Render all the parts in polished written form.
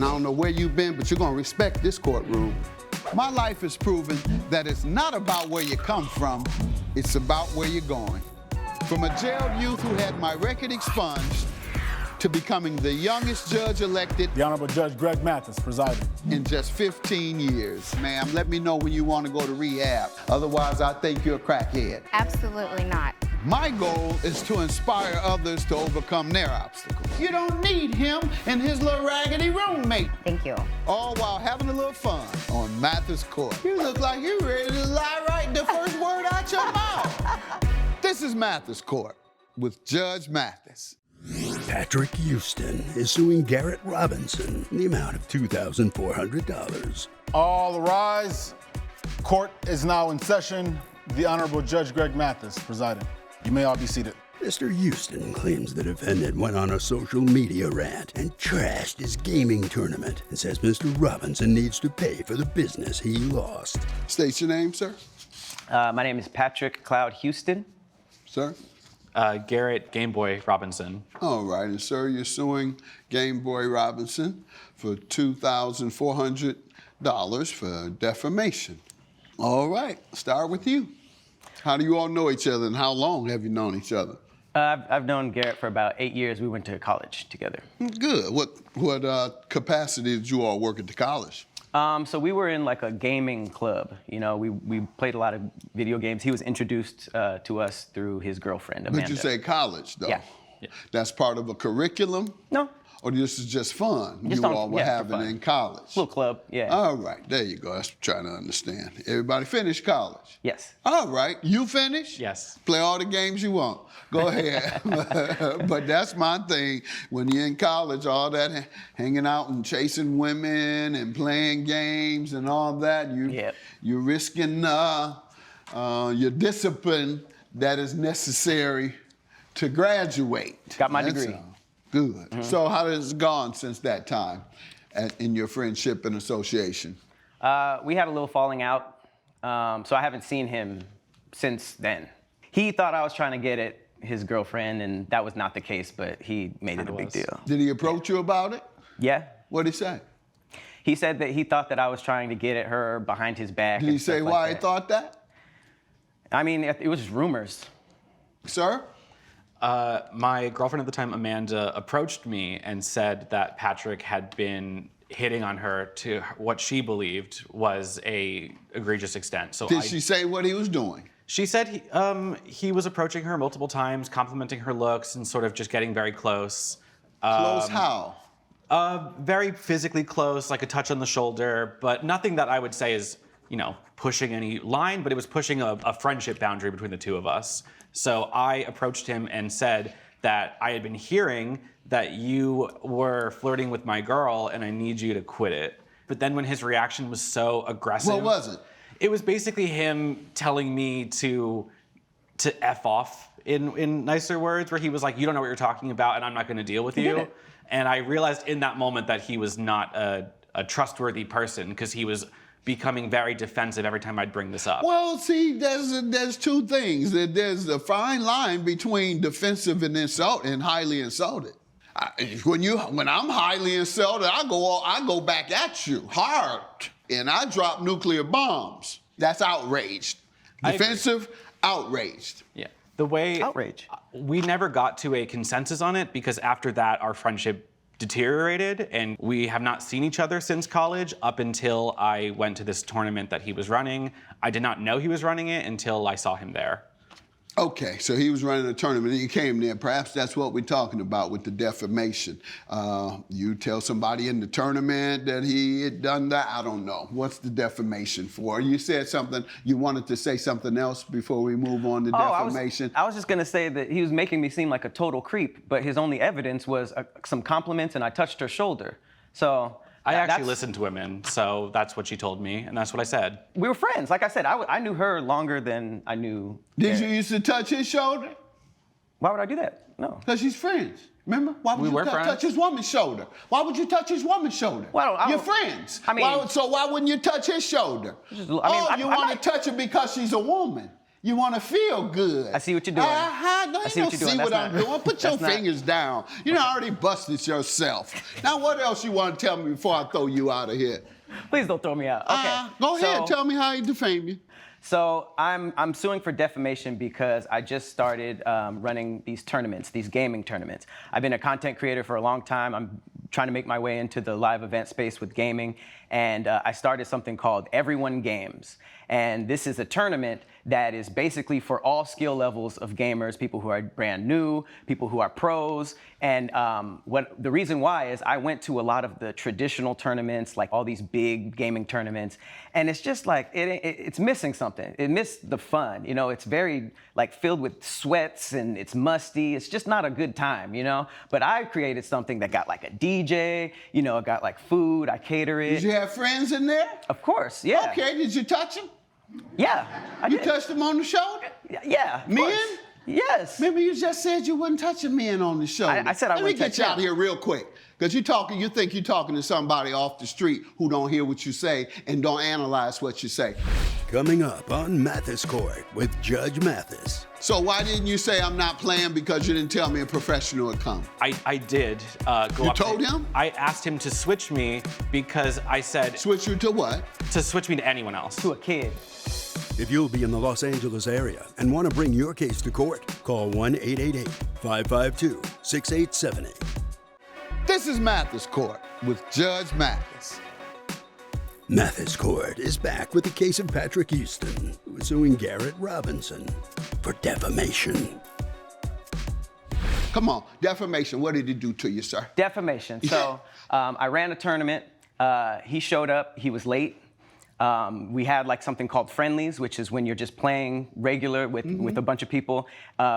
I don't know where you've been, but you're gonna respect this courtroom. My life has proven that it's not about where you come from, it's about where you're going. From a jailed youth who had my record expunged to becoming the youngest judge elected. The Honorable Judge Greg Mathis presiding. In just 15 years. Ma'am, let me know when you want to go to rehab. Otherwise, I think you're a crackhead. Absolutely not. My goal is to inspire others to overcome their obstacles. You don't need him and his little raggedy roommate. Thank you. All while having a little fun on Mathis Court. You look like you're ready to lie right the first word out your mouth. This is Mathis Court with Judge Mathis. Patrick Houston is suing Garrett Robinson in the amount of $2,400. All rise. Court is now in session. The Honorable Judge Greg Mathis presiding. You may all be seated. Mr. Houston claims the defendant went on a social media rant and trashed his gaming tournament and says Mr. Robinson needs to pay for the business he lost. State your name, sir. My name is Patrick Cloud Houston. Sir? Garrett Gameboy Robinson. All right, and sir, you're suing Game Boy Robinson for $2,400 for defamation. All right, start with you. How do you all know each other and how long have you known each other? I've known Garrett for about 8 years. We went to college together. Good. What capacity did you all work at the college? So we were in like a gaming club. You know, we played a lot of video games. He was introduced to us through his girlfriend, Amanda. But you say college, though. Yeah. That's part of a curriculum? No. Or this is just fun Just you all were having fun. in college? Little club, yeah. All right, there you go. That's what I'm trying to understand. Everybody finished college? Yes. All right, you finished? Yes. Play all the games you want. Go ahead. But that's my thing. When you're in college, all that hanging out and chasing women and playing games and all that, you're risking your discipline that is necessary to graduate. Got my degree. Good. Mm-hmm. So how has it gone since that time in your friendship and association? We had a little falling out, so I haven't seen him since then. He thought I was trying to get at his girlfriend, and that was not the case, but he made it a big deal. Did he approach you about it? Yeah. What did he say? He said that he thought that I was trying to get at her behind his back. Did he say why he thought that? I mean, it was just rumors. Sir? My girlfriend at the time, Amanda, approached me and said that Patrick had been hitting on her to what she believed was a egregious extent. So did she say what he was doing? She said he was approaching her multiple times, complimenting her looks, and sort of just getting very close. Close how? Very physically close, like a touch on the shoulder, but nothing that I would say is, you know, pushing any line, but it was pushing a friendship boundary between the two of us. So I approached him and said that I had been hearing that you were flirting with my girl and I need you to quit it. But then when his reaction was so aggressive. What was it? It was basically him telling me to F off in nicer words, where he was like, you don't know what you're talking about and I'm not gonna deal with you. And I realized in that moment that he was not a trustworthy person because he was becoming very defensive every time I'd bring this up. Well, see, there's two things. There's a fine line between defensive and insult and highly insulted. When I'm highly insulted, I go back at you hard, and I drop nuclear bombs. That's outraged. Defensive, outraged. Yeah. The way outrage. We never got to a consensus on it because after that our friendship deteriorated and we have not seen each other since college up until I went to this tournament that he was running. I did not know he was running it until I saw him there. Okay, so he was running a tournament and you came there. Perhaps that's what we're talking about with the defamation. You tell somebody in the tournament that he had done that. I don't know. What's the defamation for? You said something, you wanted to say something else before we move on to defamation. I was just gonna say that he was making me seem like a total creep, but his only evidence was some compliments and I touched her shoulder. So I actually listened to women, so that's what she told me, and that's what I said. We were friends. Like I said, I knew her longer than I knew Did you used to touch his shoulder? Why would I do that? No. Because he's friends. Remember? Why would you touch his woman's shoulder? Why would you touch his woman's shoulder? Well, You're friends. I mean, so why wouldn't you touch his shoulder? You want to touch her because she's a woman. You want to feel good. I see what you're doing. No, I you see don't what you're doing. see That's what I'm not- doing. Put your that's not- fingers down. You done already busted yourself. Now, what else you want to tell me before I throw you out of here? Please don't throw me out. Okay. Go ahead. So- Tell me how he defamed you. So I'm suing for defamation because I just started running these tournaments, these gaming tournaments. I've been a content creator for a long time. I'm trying to make my way into the live event space with gaming, and I started something called Everyone Games. And this is a tournament that is basically for all skill levels of gamers, people who are brand new, people who are pros. And the reason why is I went to a lot of the traditional tournaments, like all these big gaming tournaments, and it's just like, it's missing something. It missed the fun, you know? It's very like filled with sweats and it's musty. It's just not a good time, you know? But I created something that got like a DJ, you know, it got like food, I cater it. Did you have friends in there? Of course, yeah. Okay, did you touch him? Yeah, I You did. touched him on the shoulder? Yeah. of Men? course. Yes. Remember you just said you wouldn't touch a man on the shoulder. I said I Let wouldn't me get touch you him. out of here real quick. Because you think you're talking to somebody off the street who don't hear what you say and don't analyze what you say. Coming up on Mathis Court with Judge Mathis. So why didn't you say I'm not playing because you didn't tell me a professional would come? I did go You up told to, him? I asked him to switch me because I said Switch you to what? to switch me to anyone else. To a kid. If you'll be in the Los Angeles area and want to bring your case to court, call 1-888-552-6878. This is Mathis Court with Judge Mathis. Mathis Court is back with the case of Patrick Houston, who is suing Garrett Robinson for defamation. Come on, defamation. What did he do to you, sir? Defamation. So I ran a tournament. He showed up. He was late. We had like something called friendlies, which is when you're just playing regular with a bunch of people.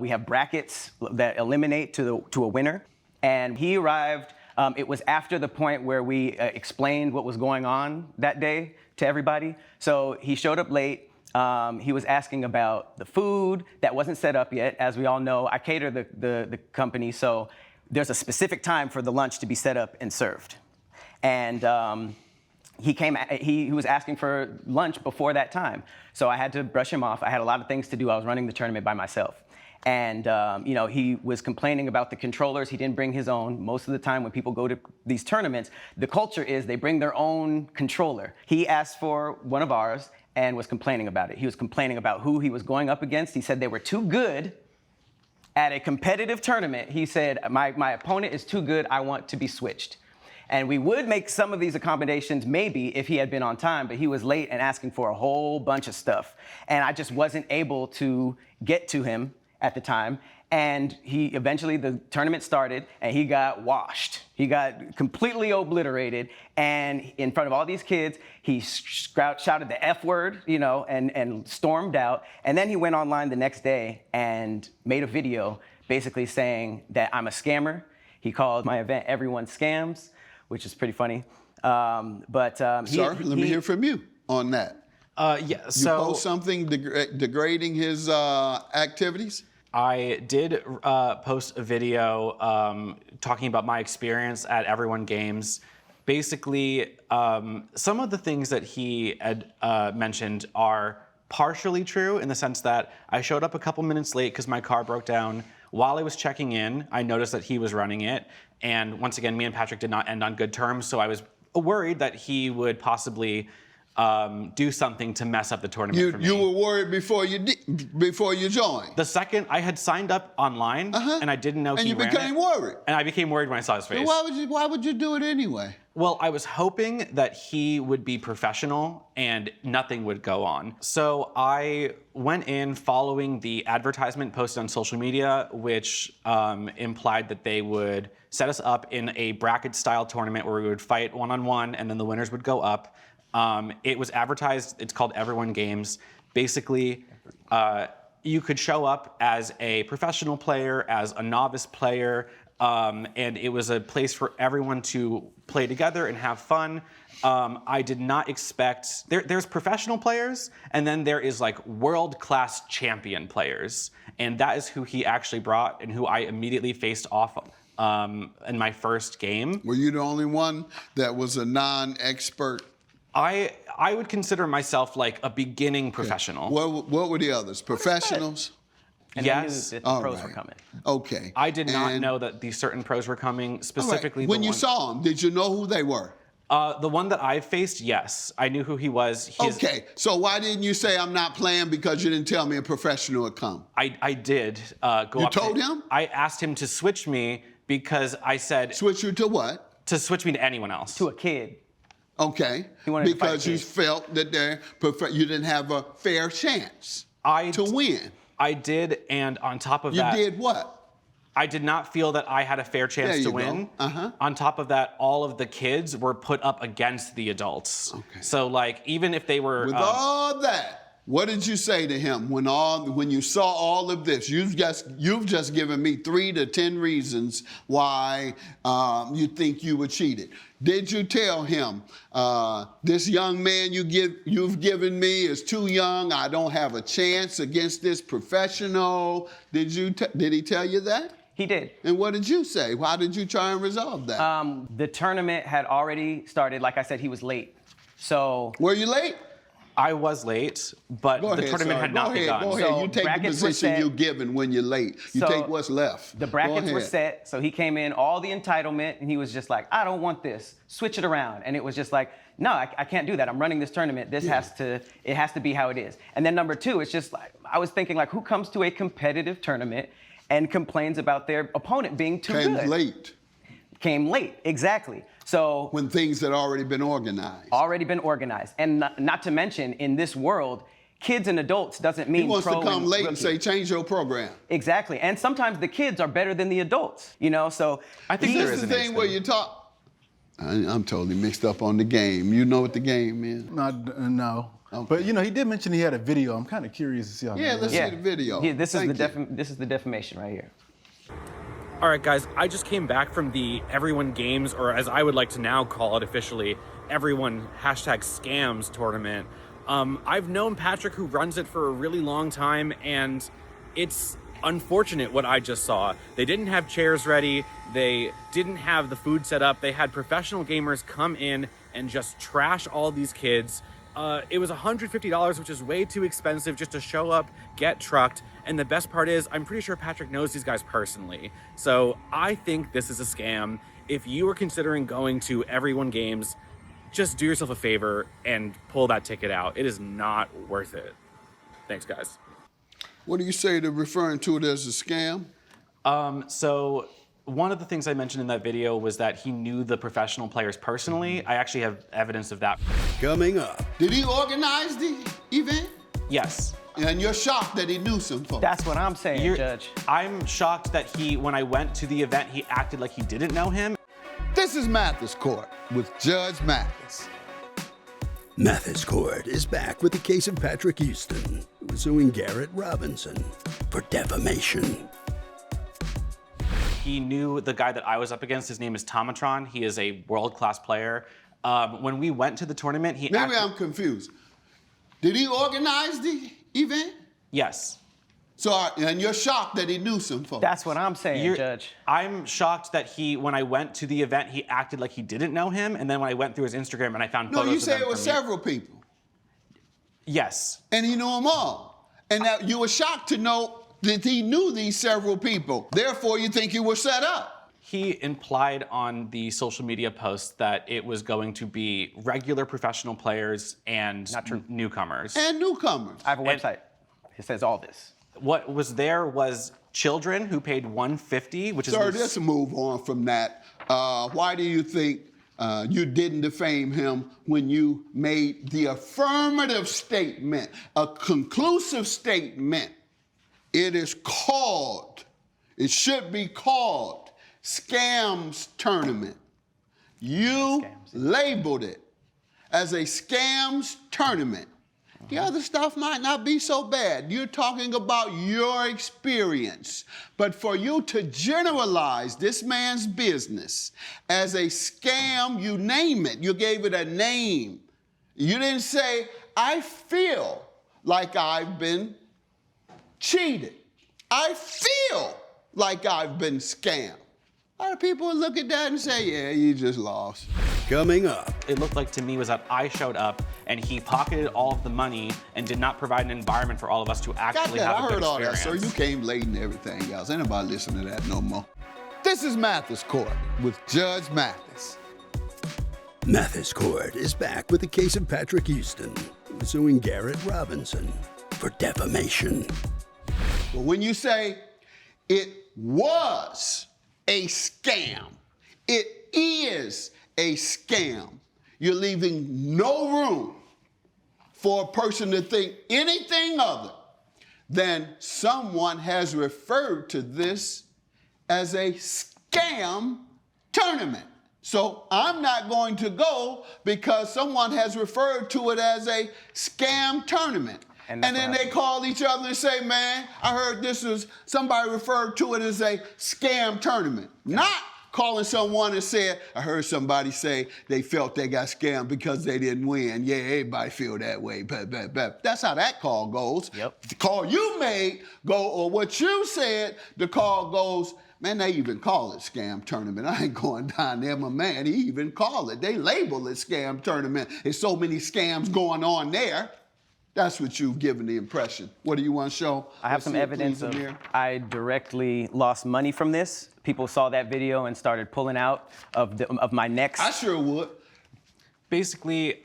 We have brackets that eliminate to a winner. And he arrived. It was after the point where we explained what was going on that day to everybody. So he showed up late. He was asking about the food that wasn't set up yet. As we all know, I cater the company, so there's a specific time for the lunch to be set up and served. And he was asking for lunch before that time. So I had to brush him off. I had a lot of things to do. I was running the tournament by myself. And you know, he was complaining about the controllers. He didn't bring his own. Most of the time when people go to these tournaments, the culture is they bring their own controller. He asked for one of ours and was complaining about it. He was complaining about who he was going up against. He said they were too good at a competitive tournament. He said, my opponent is too good. I want to be switched. And we would make some of these accommodations maybe if he had been on time, but he was late and asking for a whole bunch of stuff. And I just wasn't able to get to him at the time. And eventually the tournament started and he got washed. He got completely obliterated. And in front of all these kids, he shouted the F word, you know, and stormed out. And then he went online the next day and made a video basically saying that I'm a scammer. He called my event Everyone Scams, which is pretty funny. Sir, let me hear from you on that. Yeah, You so post something degrading his activities? I did post a video talking about my experience at Everyone Games. Basically, some of the things that he had mentioned are partially true in the sense that I showed up a couple minutes late because my car broke down. While I was checking in, I noticed that he was running it. And once again, me and Patrick did not end on good terms, so I was worried that he would possibly do something to mess up the tournament for me. You were worried before you joined. The second I had signed up online, and I didn't know And he you ran became it, worried. and I became worried when I saw his face. Why would you do it anyway? Well, I was hoping that he would be professional and nothing would go on. So I went in following the advertisement posted on social media, which implied that they would set us up in a bracket-style tournament where we would fight one-on-one, and then the winners would go up. It was advertised, it's called Everyone Games. Basically, you could show up as a professional player, as a novice player, and it was a place for everyone to play together and have fun. I did not expect, there's professional players, and then there is like world-class champion players. And that is who he actually brought and who I immediately faced off in my first game. Were you the only one that was a non-expert I would consider myself like a beginning professional. What were the others? Professionals? And Yes. they knew that the pros were coming. Okay. I did not And- know that these certain pros were coming, all right, specifically when the you one, saw them, did you know who they were? the one that I faced, yes. I knew who he was. Okay, so why didn't you say I'm not playing because you didn't tell me a professional would come? I did go You up to told him? I asked him to switch me because I said Switch you to what? to switch me to anyone else. To a kid. Okay, He wanted to fight because you kids. felt that you didn't have a fair chance to win. I did, and on top of You that, did what? I did not feel that I had a fair There chance you to go. win. Uh-huh. On top of that, all of the kids were put up against the adults. Okay. So like, even if they were With all that, what did you say to him when you saw all of this? You've just given me 3 to 10 reasons why you think you were cheated. Did you tell him this young man you've given me is too young? I don't have a chance against this professional. Did he tell you that? He did. And what did you say? How did you try and resolve that? The tournament had already started. Like I said, he was late. So Were you late? I was late, but Go the ahead, tournament sorry. had not begun. Go ahead. So You take the brackets were position set. you're given when you're late. You So take what's left. the Go brackets were ahead. set, so he came in, all the entitlement, and he was just like, I don't want this. Switch it around. And it was just like, no, I can't do that. I'm running this tournament. It has to be how it is. And then number 2, it's just like, I was thinking like, who comes to a competitive tournament and complains about their opponent being too Came good? late Came late, exactly. So when things had already been organized. already been organized. And not to mention, in this world, kids and adults doesn't mean He wants pro to come and late and rookie. say, change your program. Exactly. And sometimes the kids are better than the adults, so I think Is there this is the an thing age where thing. you talk? I'm totally mixed up on the game. You know what the game is? No. Okay. But he did mention he had a video. I'm kind of curious to see how. Yeah, that let's is. see the video. Yeah, this is Thank you. the defamation right here. All right, guys, I just came back from the Everyone Games, or as I would like to now call it officially, Everyone #scams tournament. I've known Patrick, who runs it, for a really long time, and it's unfortunate what I just saw. They didn't have chairs ready. They didn't have the food set up. They had professional gamers come in and just trash all these kids. It was $150, which is way too expensive just to show up, get trucked. And the best part is, I'm pretty sure Patrick knows these guys personally. So I think this is a scam. If you are considering going to Everyone Games, just do yourself a favor and pull that ticket out. It is not worth it. Thanks, guys. What do you say to referring to it as a scam? So one of the things I mentioned in that video was that he knew the professional players personally. I actually have evidence of that. Coming up, Did he organize the event? Yes. And you're shocked that he knew some folks. That's what I'm saying, Judge. I'm shocked that when I went to the event, he acted like he didn't know him. This is Mathis Court with Judge Mathis. Mathis Court is back with the case of Patrick Houston, who was suing Garrett Robinson for defamation. He knew the guy that I was up against. His name is Tomatron. He is a world-class player. When we went to the tournament, Maybe I'm confused. Did he organize the event? Yes. So, and you're shocked that he knew some folks. That's what I'm saying, Judge. I'm shocked that when I went to the event, he acted like he didn't know him. And then when I went through his Instagram and I found No, photos you of said them it was from me- several people. Yes. And he knew them all. And that you were shocked to know that he knew these several people. Therefore, you think you were set up. He implied on the social media post that it was going to be regular professional players and newcomers. And newcomers. I have a website. It says all this. What was there was children who paid $150, which is... Sir, let's move on from that. Why do you think you didn't defame him when you made the affirmative statement, a conclusive statement? It should be called Scams Tournament. You labeled it as a Scams Tournament. The other stuff might not be so bad. You're talking about your experience. But for you to generalize this man's business as a scam, you name it. You gave it a name. You didn't say, I feel like I've been cheated. I feel like I've been scammed. A lot of people look at that and say, yeah, you just lost. coming up. It looked like to me was that I showed up and he pocketed all of the money and did not provide an environment for all of us to Got actually that. have I a good heard all that, experience. sir. You came late and everything else. Ain't nobody listening to that no more. This is Mathis Court with Judge Mathis. Mathis Court is back with the case of Patrick Houston, suing Garrett Robinson for defamation. Well, when you say it was a scam, it is a scam, you're leaving no room for a person to think anything other than someone has referred to this as a scam tournament. So I'm not going to go because someone has referred to it as a scam tournament. And then they call each other and say, man, I heard this was, somebody referred to it as a scam tournament. Not calling someone and saying, I heard somebody say they felt they got scammed because they didn't win. Yeah, everybody feel that way. That's how that call goes. Yep. The call you made or what you said, the call goes, man, they even call it scam tournament. I ain't going down there, my man. He even call it. They label it scam tournament. There's so many scams going on there. That's what you've given the impression. What do you want to show? I have Let's some see it, evidence please, of Amir. I directly lost money from this. People saw that video and started pulling out of my necks. I sure would. Basically,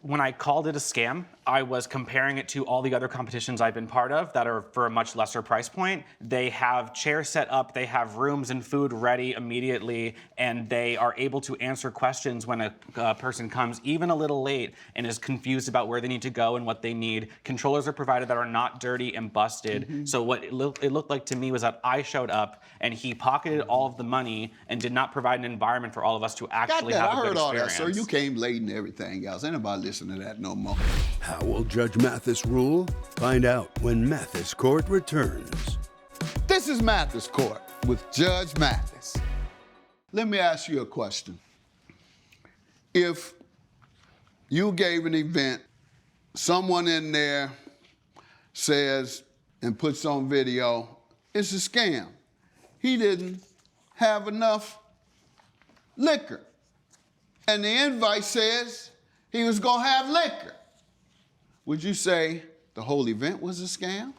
when I called it a scam, I was comparing it to all the other competitions I've been part of that are for a much lesser price point. They have chairs set up, they have rooms and food ready immediately, and they are able to answer questions when a person comes even a little late and is confused about where they need to go and what they need. Controllers are provided that are not dirty and busted. So what it looked like to me was that I showed up and he pocketed all of the money and did not provide an environment for all of us to Got actually that. have I a good heard all that, experience. sir. You came late and everything else. Ain't nobody listening to that no more. How will Judge Mathis rule? Find out when Mathis Court returns. This is Mathis Court with Judge Mathis. Let me ask you a question. If you gave an event, someone in there says and puts on video, it's a scam. He didn't have enough liquor. And the invite says he was gonna have liquor. Would you say the whole event was a scam?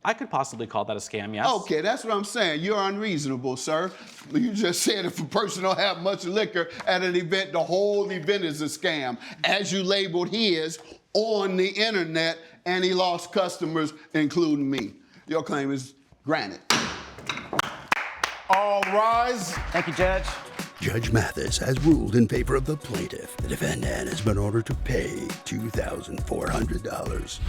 I could possibly call that a scam, yes. Okay, that's what I'm saying. You're unreasonable, sir. You just said if a person don't have much liquor at an event, the whole event is a scam, as you labeled his on the internet, and he lost customers, including me. Your claim is granted. All rise. Thank you, Judge. Judge Mathis has ruled in favor of the plaintiff. The defendant has been ordered to pay $2,400.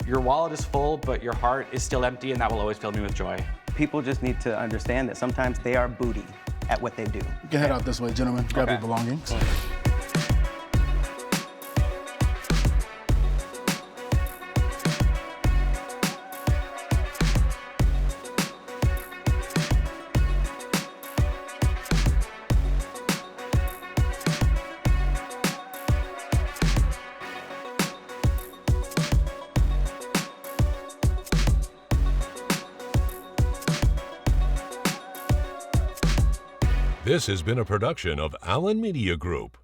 Your wallet is full, but your heart is still empty, and that will always fill me with joy. People just need to understand that sometimes they are booty at what they do. You can head out this way, gentlemen. Grab your belongings. This has been a production of Allen Media Group.